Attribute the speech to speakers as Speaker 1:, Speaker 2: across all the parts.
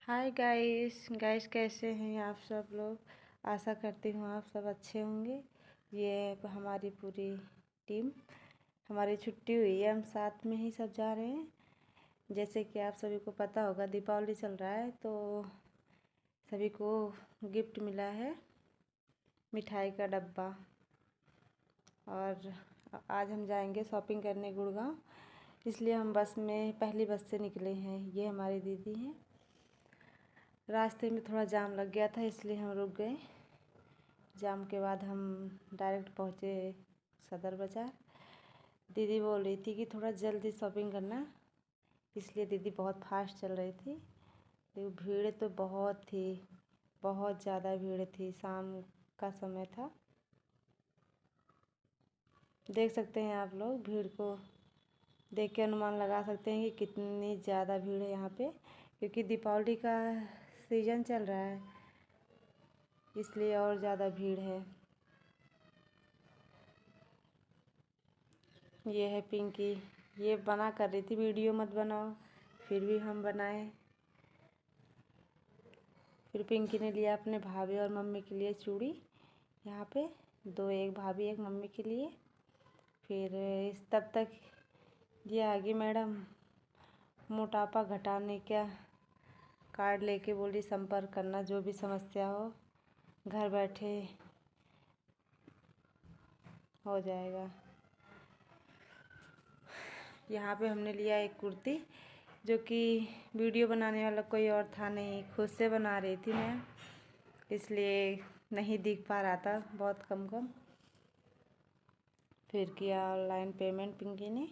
Speaker 1: Hi guys guys कैसे हैं आप सब लोग। आशा करती हूँ आप सब अच्छे होंगे। ये हमारी पूरी टीम, हमारी छुट्टी हुई है, हम साथ में ही सब जा रहे हैं। जैसे कि आप सभी को पता होगा दीपावली चल रहा है तो सभी को गिफ्ट मिला है मिठाई का डब्बा। और आज हम जाएंगे शॉपिंग करने गुड़गांव, इसलिए हम बस में पहली बस से निकले हैं। ये हमारी दीदी हैं। रास्ते में थोड़ा जाम लग गया था इसलिए हम रुक गए। जाम के बाद हम डायरेक्ट पहुँचे सदर बाज़ार। दीदी बोल रही थी कि थोड़ा जल्दी शॉपिंग करना, इसलिए दीदी बहुत फास्ट चल रही थी। तो भीड़ तो बहुत थी, बहुत ज़्यादा भीड़ थी। शाम का समय था, देख सकते हैं आप लोग। भीड़ को देख के अनुमान लगा सकते हैं कि कितनी ज़्यादा भीड़ है यहाँ पे, क्योंकि दीपावली का सीज़न चल रहा है इसलिए और ज़्यादा भीड़ है। ये है पिंकी, ये बना कर रही थी वीडियो मत बनाओ, फिर भी हम बनाए। फिर पिंकी ने लिया अपने भाभी और मम्मी के लिए चूड़ी, यहाँ पे दो, एक भाभी एक मम्मी के लिए। फिर तब तक ये आगे मैडम मोटापा घटाने का कार्ड लेके बोली संपर्क करना, जो भी समस्या हो घर बैठे हो जाएगा। यहाँ पे हमने लिया एक कुर्ती, जो कि वीडियो बनाने वाला कोई और था नहीं, खुद से बना रही थी मैं, इसलिए नहीं दिख पा रहा था, बहुत कम। फिर किया ऑनलाइन पेमेंट पिंकी ने,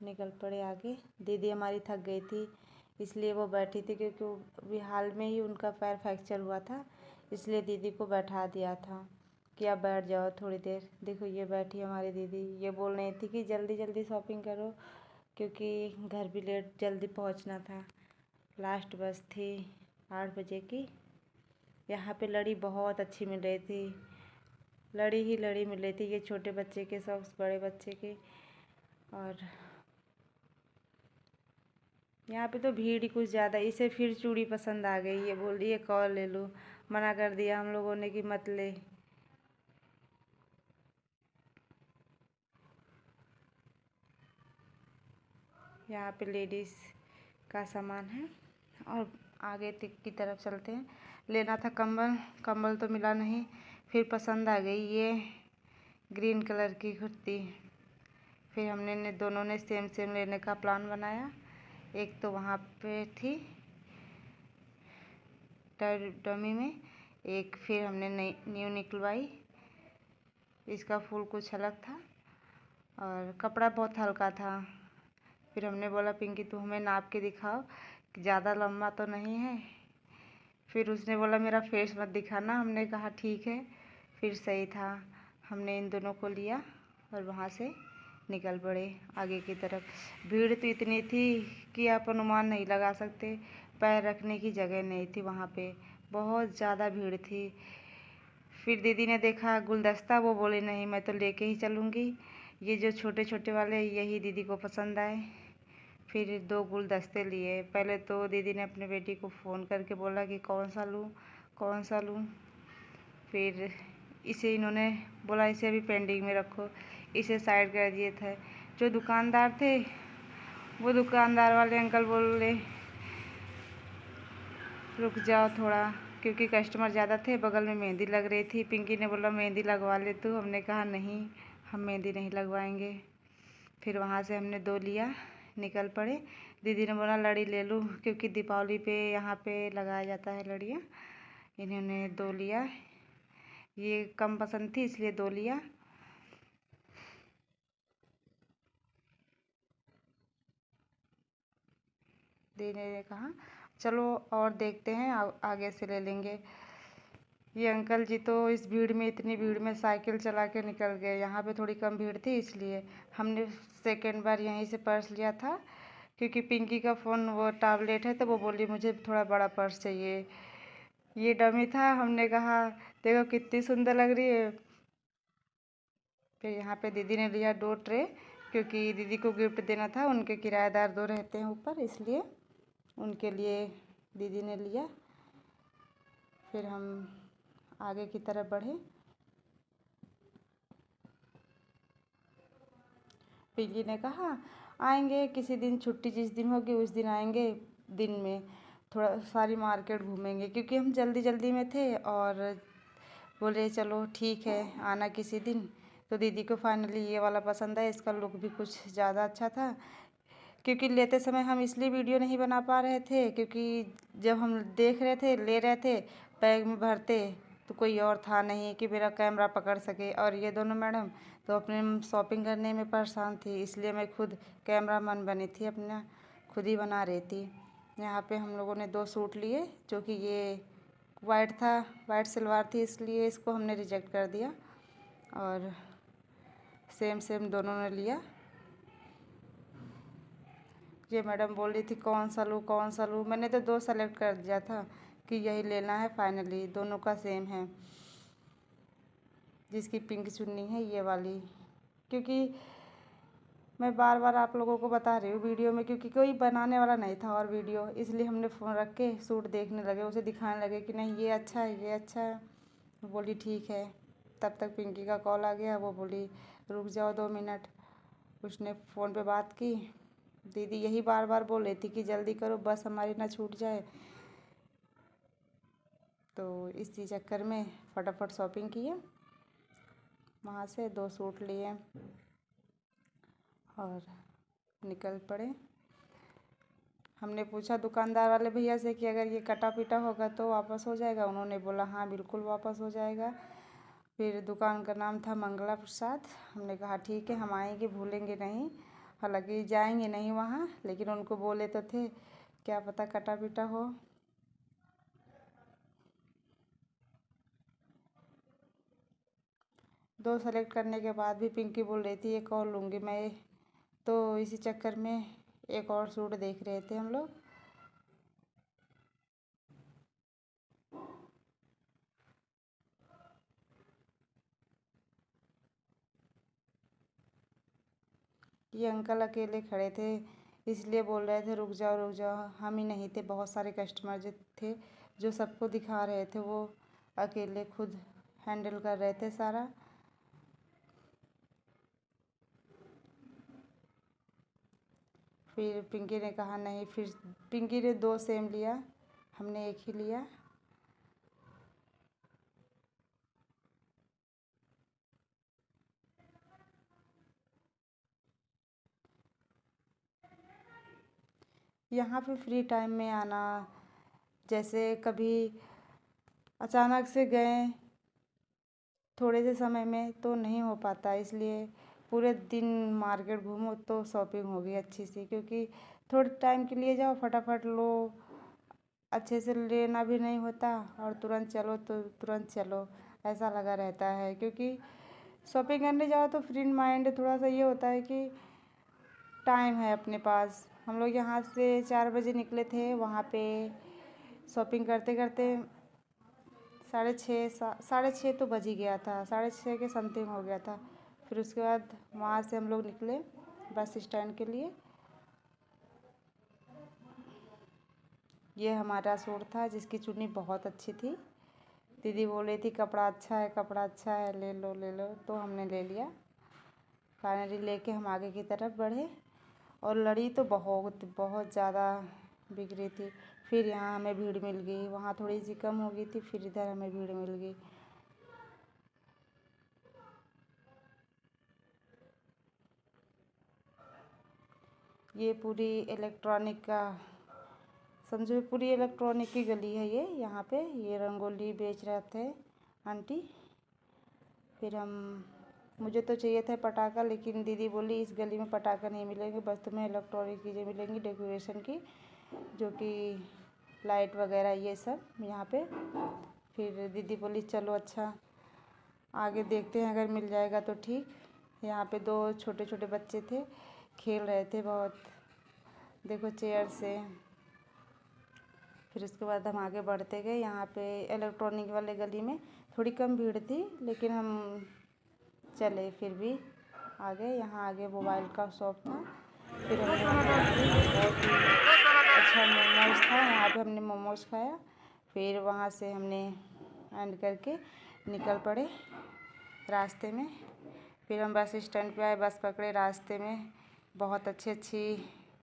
Speaker 1: निकल पड़े आगे। दीदी हमारी थक गई थी इसलिए वो बैठी थी, क्योंकि अभी हाल में ही उनका पैर फ्रैक्चर हुआ था, इसलिए दीदी को बैठा दिया था कि आप बैठ जाओ थोड़ी देर। देखो ये बैठी हमारी दीदी। ये बोल रही थी कि जल्दी जल्दी शॉपिंग करो, क्योंकि घर भी लेट जल्दी पहुंचना था। लास्ट बस थी 8 बजे की। यहाँ पे लड़ी बहुत अच्छी मिल रही थी, लड़ी ही लड़ी मिल रही थी। ये छोटे बच्चे के सॉक्स, बड़े बच्चे के। और यहाँ पे तो भीड़ ही कुछ ज़्यादा। इसे फिर चूड़ी पसंद आ गई, ये बोल रही है एक और ले लो। मना कर दिया हम लोगों ने कि मत ले। यहाँ पे लेडीज़ का सामान है। और आगे की तरफ चलते हैं। लेना था कंबल, कंबल तो मिला नहीं। फिर पसंद आ गई ये ग्रीन कलर की कुर्ती। फिर हमने दोनों ने सेम सेम लेने का प्लान बनाया। एक तो वहाँ पे थी डमी में, एक फिर हमने न्यू निकलवाई। इसका फूल कुछ अलग था और कपड़ा बहुत हल्का था। फिर हमने बोला पिंकी तू हमें नाप के दिखाओ कि ज़्यादा लंबा तो नहीं है। फिर उसने बोला मेरा फेस मत दिखाना। हमने कहा ठीक है, फिर सही था। हमने इन दोनों को लिया और वहाँ से निकल पड़े आगे की तरफ। भीड़ तो इतनी थी कि आप अनुमान नहीं लगा सकते, पैर रखने की जगह नहीं थी वहाँ पे, बहुत ज़्यादा भीड़ थी। फिर दीदी ने देखा गुलदस्ता, वो बोले नहीं मैं तो लेके ही चलूँगी, ये जो छोटे छोटे वाले यही दीदी को पसंद आए। फिर 2 गुलदस्ते लिए। पहले तो दीदी ने अपने बेटी को फ़ोन करके बोला कि कौन सा लूँ, कौन सा लूँ। फिर इसे इन्होंने बोला इसे अभी पेंडिंग में रखो, इसे साइड कर दिए थे। जो दुकानदार थे वो दुकानदार वाले अंकल बोले रुक जाओ थोड़ा, क्योंकि कस्टमर ज़्यादा थे। बगल में मेहंदी लग रही थी। पिंकी ने बोला मेहंदी लगवा ले तू। हमने कहा नहीं, हम मेहंदी नहीं लगवाएंगे। फिर वहाँ से हमने 2 लिया, निकल पड़े। दीदी ने बोला लड़ी ले लूँ, क्योंकि दीपावली पे यहाँ पे लगाया जाता है लड़ियाँ। इन्होंने 2 लिया, ये कम पसंद थी इसलिए 2 लिया। दीदी ने कहा चलो और देखते हैं, आगे से ले लेंगे। ये अंकल जी तो इस भीड़ में, इतनी भीड़ में साइकिल चला के निकल गए। यहाँ पे थोड़ी कम भीड़ थी इसलिए हमने सेकेंड बार यहीं से पर्स लिया था, क्योंकि पिंकी का फ़ोन वो टैबलेट है तो वो बोली मुझे थोड़ा बड़ा पर्स चाहिए। ये डमी था, हमने कहा देखो कितनी सुंदर लग रही है। फिर यहाँ पे दीदी ने लिया 2 ट्रे, क्योंकि दीदी को गिफ्ट देना था। उनके किराएदार 2 रहते हैं ऊपर, इसलिए उनके लिए दीदी ने लिया। फिर हम आगे की तरफ बढ़े। पिंकी ने कहा आएंगे किसी दिन, छुट्टी जिस दिन होगी उस दिन आएंगे, दिन में थोड़ा सारी मार्केट घूमेंगे, क्योंकि हम जल्दी जल्दी में थे। और बोले चलो ठीक है आना किसी दिन। तो दीदी को फाइनली ये वाला पसंद आया। इसका लुक भी कुछ ज़्यादा अच्छा था, क्योंकि लेते समय हम इसलिए वीडियो नहीं बना पा रहे थे, क्योंकि जब हम देख रहे थे, ले रहे थे, बैग में भरते, तो कोई और था नहीं कि मेरा कैमरा पकड़ सके। और ये दोनों मैडम तो अपने शॉपिंग करने में परेशान थी, इसलिए मैं खुद कैमरा मैन बनी थी, अपना खुद ही बना रही थी। यहाँ पे हम लोगों ने 2 सूट लिए, जो कि ये वाइट था, वाइट सलवार थी, इसलिए इसको हमने रिजेक्ट कर दिया। और सेम सेम दोनों ने लिया। ये मैडम बोल रही थी कौन सा लूँ कौन सा लूँ, मैंने तो 2 सेलेक्ट कर दिया था कि यही लेना है। फाइनली दोनों का सेम है। जिसकी पिंक चुन्नी है ये वाली, क्योंकि मैं बार बार आप लोगों को बता रही हूँ वीडियो में, क्योंकि कोई बनाने वाला नहीं था और वीडियो, इसलिए हमने फ़ोन रख के सूट देखने लगे, उसे दिखाने लगे कि नहीं ये अच्छा है, ये अच्छा है। बोली ठीक है। तब तक पिंकी का कॉल आ गया। वो बोली रुक जाओ 2 मिनट। उसने फ़ोन पे बात की। दीदी यही बार बार बोल रही थी कि जल्दी करो, बस हमारी ना छूट जाए। तो इसी चक्कर में फटाफट शॉपिंग किए, वहाँ से 2 सूट लिए और निकल पड़े। हमने पूछा दुकानदार वाले भैया से कि अगर ये कटा पिटा होगा तो वापस हो जाएगा। उन्होंने बोला हाँ बिल्कुल वापस हो जाएगा। फिर दुकान का नाम था मंगला प्रसाद। हमने कहा ठीक है हम आएंगे, भूलेंगे नहीं। हालांकि जाएंगे नहीं वहाँ, लेकिन उनको बोले तो थे, क्या पता कटा पिटा हो। दो सेलेक्ट करने के बाद भी पिंकी बोल रही थी एक और लूँगी मैं, तो इसी चक्कर में एक और सूट देख रहे थे हम लोग। ये अंकल अकेले खड़े थे, इसलिए बोल रहे थे रुक जाओ रुक जाओ। हम ही नहीं थे, बहुत सारे कस्टमर जो थे, जो सबको दिखा रहे थे, वो अकेले खुद हैंडल कर रहे थे सारा। फिर पिंकी ने कहा नहीं, फिर पिंकी ने 2 सेम लिया, हमने एक ही लिया। यहाँ पे फ्री टाइम में आना, जैसे कभी अचानक से गए थोड़े से समय में तो नहीं हो पाता, इसलिए पूरे दिन मार्केट घूमो तो शॉपिंग होगी अच्छी सी। क्योंकि थोड़े टाइम के लिए जाओ फटाफट लो, अच्छे से लेना भी नहीं होता, और तुरंत चलो तो तुरंत चलो, ऐसा लगा रहता है। क्योंकि शॉपिंग करने जाओ तो फ्री माइंड थोड़ा सा ये होता है कि टाइम है अपने पास। हम लोग यहाँ से 4 बजे निकले थे, वहाँ पे शॉपिंग करते करते 6:30 तो बज ही गया था, 6:30 के समथिंग हो गया था। फिर उसके बाद वहाँ से हम लोग निकले बस स्टैंड के लिए। ये हमारा सूट था जिसकी चुन्नी बहुत अच्छी थी। दीदी बोल रही थी कपड़ा अच्छा है, कपड़ा अच्छा है, ले लो ले लो, तो हमने ले लिया। फाइनली लेके हम आगे की तरफ बढ़े, और लड़ी तो बहुत बहुत ज़्यादा बिक रही थी। फिर यहाँ हमें भीड़ मिल गई, वहाँ थोड़ी सी कम हो गई थी, फिर इधर हमें भीड़ मिल गई। ये पूरी इलेक्ट्रॉनिक का समझो, पूरी इलेक्ट्रॉनिक की गली है ये। यहाँ पे ये रंगोली बेच रहे थे आंटी। फिर मुझे तो चाहिए था पटाखा, लेकिन दीदी बोली इस गली में पटाखा नहीं मिलेंगे, बस तुम्हें इलेक्ट्रॉनिक चीज़ें मिलेंगी डेकोरेशन की, जो कि लाइट वगैरह ये सब यहाँ पे। फिर दीदी बोली चलो अच्छा आगे देखते हैं, अगर मिल जाएगा तो ठीक। यहाँ पे 2 छोटे छोटे बच्चे थे, खेल रहे थे बहुत, देखो चेयर से। फिर उसके बाद हम आगे बढ़ते गए। यहाँ पे इलेक्ट्रॉनिक वाले गली में थोड़ी कम भीड़ थी, लेकिन हम चले फिर भी आगे। यहाँ आगे मोबाइल का शॉप था। फिर हमने बहुत ही अच्छा मोमो वहाँ पे हमने मोमोज खाया। फिर वहाँ से हमने एंड करके निकल पड़े रास्ते में। फिर हम बस स्टैंड पे आए, बस पकड़े। रास्ते में बहुत अच्छी अच्छी